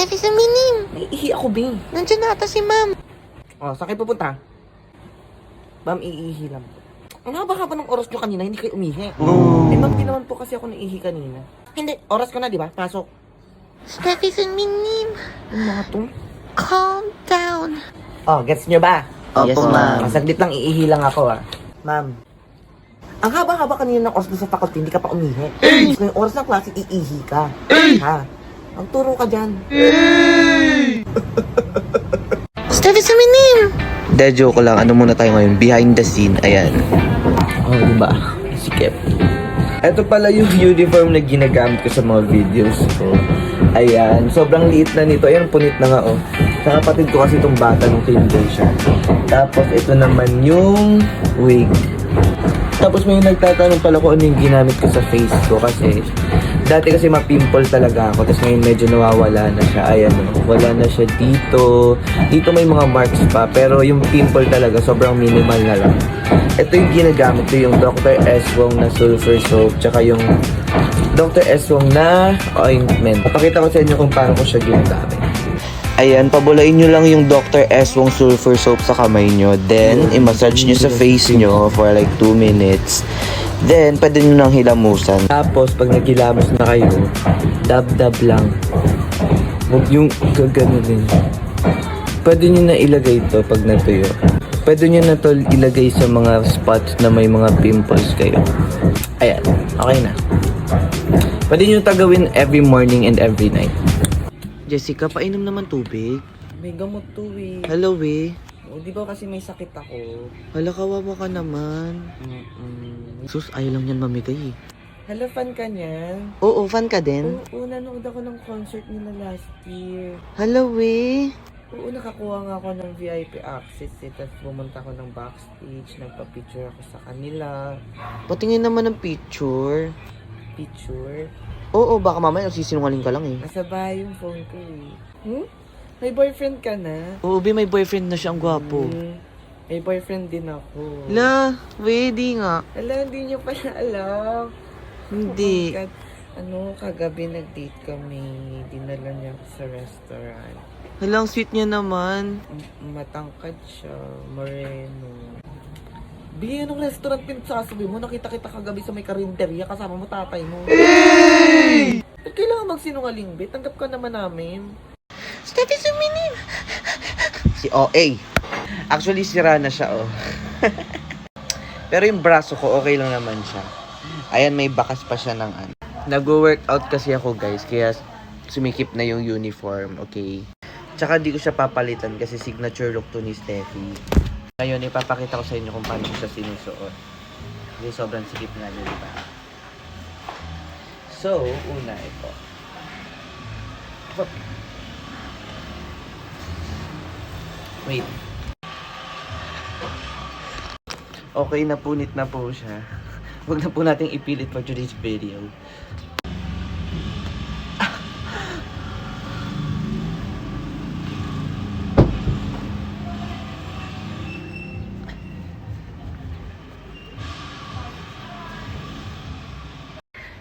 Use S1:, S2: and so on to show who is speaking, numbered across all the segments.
S1: Steffi, sa minim.
S2: Naiihi ako, Bing.
S1: Nandiyan na ata si ma'am.
S2: Oh, saan kayo pupunta? Ma'am, iihi lang po. Ang haba-haba ng oras nyo kanina, hindi kayo umihi. Eh, ma'am, di naman po kasi ako naiihi kanina. Hindi, oras ko na, di ba? Pasok.
S1: Steffi, sa minim.
S2: Yung mga to.
S1: Calm down.
S2: Oh, gets nyo ba?
S3: Opo, ma'am.
S2: Saglit lang, iihi lang ako, ah. Ma'am, ang haba-haba kanina ng oras mo sa faculty, hindi ka pa umihi. Ngayong oras ng klase, iihi ka. Ha? Ang turo ka dyan.
S1: Steffi, sa minim.
S3: De, joke ko lang. Ano muna tayo ngayon? Behind the scene. Ayan.
S2: Oh, diba? Sikip. Ito pala yung uniform na ginagamit ko sa mga videos ko. Ayan. Sobrang liit na nito. Ayan, punit na nga, oh. Sa kapatid ko kasi itong bata nung kinder siya. Tapos, ito naman yung wig. Tapos, may nagtatanong pala kung ano yung ginamit ko sa face ko kasi dati kasi ma-pimple talaga ako. Tapos ngayon medyo nawawala na siya. Ayan, oh. Wala na siya dito. Dito may mga marks pa. Pero yung pimple talaga, sobrang minimal na lang. Ito yung ginagamit ko, yung Dr. S. Wong na sulfur soap. Tsaka yung Dr. S. Wong na ointment. Papakita ko sa inyo kung paano ko siya ginagamit.
S3: Ayan, pabulain nyo lang yung Dr. S. Wong sulfur soap sa kamay nyo. Then, i-massage nyo sa face nyo for like 2 minutes. Then, pwede nyo nang hilamusan.
S2: Tapos, pag nagkilamos na kayo, dab-dab lang. Huwag yung gaganunin. Pwede nyo na ilagay ito pag natuyo. Pwede nyo na to ilagay sa mga spots na may mga pimples kayo. Ayan, okay na. Pwede nyo tagawin every morning and every night.
S3: Jessica, painom naman tubig.
S2: May gamot to eh.
S3: Hello, we.
S2: O, di ba kasi may sakit ako?
S3: Hala, kawawa ka naman. Sus, ayaw lang yan mamigay eh.
S2: Hala, fan ka niyan?
S3: Oo, fan ka din?
S2: Oo, nanood ako ng concert nila last year.
S3: Hello, we.
S2: Oo, nakakuha nga ako ng VIP access eh. Tapos pumunta ako ng backstage, nagpa-picture ako sa kanila.
S3: Patingin naman ng picture.
S2: Picture?
S3: Oo, baka mamaya nagsisinungaling ka lang eh.
S2: Nasa bahay yung phone ko eh. May boyfriend ka na?
S3: Oo, be, may boyfriend na siya, ang gwapo.
S2: May boyfriend din ako.
S3: La, we, di nga.
S2: Ala, hindi niyo pala alam.
S3: Hindi.
S2: Oh my God. Ano, kagabi nag-date kami. Dinala niya ako sa restaurant.
S3: Hala, ang sweet niya naman.
S2: Matangkad siya, moreno. Bi, anong restaurant pinagsasabi mo? Nakita kita kagabi sa may karinderya kasama mo tatay mo. Hey! Ba't kailangan magsinungaling, Bi? Tanggap ka naman namin.
S1: Steffi, sa minim.
S3: Si OA. Actually, sira na siya, oh. Pero yung braso ko, okay lang naman siya. Ayan, may bakas pa siya ng ano. Nag-workout kasi ako, guys, kaya sumikip na yung uniform, okay? Tsaka di ko siya papalitan kasi signature look to ni Steffi. Ngayon, ipapakita ko sa inyo kung paano ko siya sinusuot. Kasi sobrang sikip nga niya, diba? So, una ito. Wait. Okay, napunit na po siya. Huwag na po nating ipilit for today's video.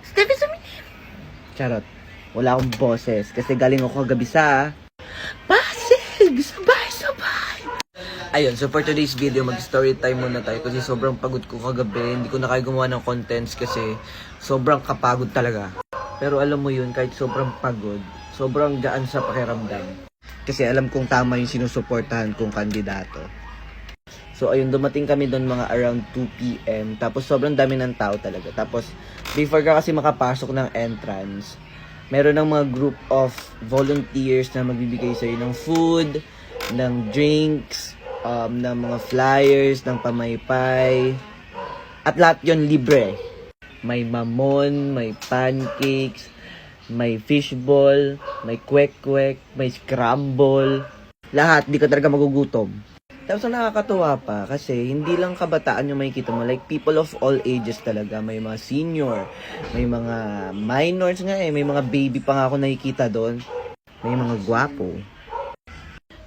S1: Steffi, sa minim.
S3: Charot. Wala akong boses kasi galing ako kagabi sa
S1: Pasig! Sabay-sabay!
S3: Ayun, so for today's video, mag-story time muna tayo kasi sobrang pagod ko kagabi. Hindi ko na kaya gumawa ng contents kasi sobrang kapagod talaga. Pero alam mo yun, kahit sobrang pagod, sobrang gaan sa pakiramdam. Kasi alam kong tama yung sinusuportahan kong kandidato. So ayun, dumating kami doon mga around 2 PM. Tapos sobrang dami ng tao talaga. Tapos before ka kasi makapasok ng entrance, meron ng mga group of volunteers na magbibigay sa'yo ng food, ng drinks, ng mga flyers, ng pamaypay. At lahat yon libre. May mamon, may pancakes, may fishball, may kwek-kwek, may scramble. Lahat, di ka talaga magugutom. Tapos ang nakakatuwa pa kasi hindi lang kabataan yung makikita mo, like people of all ages talaga. May mga senior, may mga minors nga eh, may mga baby pa nga ako nakikita doon. May mga gwapo.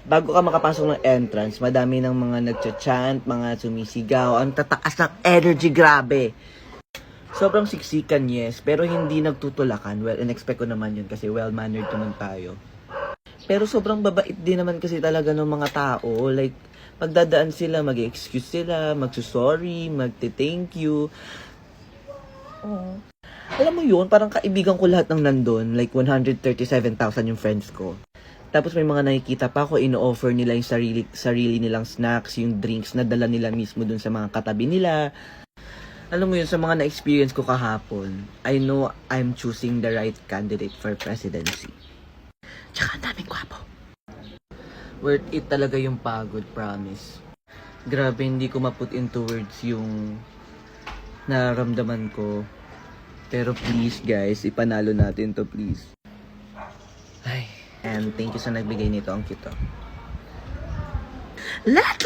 S3: Bago ka makapasok ng entrance, madami ng mga nagcha-chant, mga sumisigaw, ang tataas ng energy, grabe. Sobrang siksikan, yes, pero hindi nagtutulakan. Well, in-expect ko naman yun kasi well-mannered naman tayo. Pero sobrang babait din naman kasi talaga ng mga tao. Like, pagdadaan sila, mag-excuse sila, magsusorry, magte-thank you. Oh. Alam mo yun, parang kaibigan ko lahat ng nandun. Like, 137,000 yung friends ko. Tapos may mga nakikita pa ako, ino-offer nila yung sarili nilang snacks, yung drinks na dala nila mismo dun sa mga katabi nila. Alam mo yun, sa mga na-experience ko kahapon, I know I'm choosing the right candidate for presidency.
S1: Tsaka ang daming gwapo.
S3: Worth it talaga yung pagod, promise. Grabe, hindi ko ma-put into words yung nararamdaman ko. Pero please guys, ipanalo natin to please. Ay, and thank you sa nagbigay nito, ang cute to.
S1: Lad!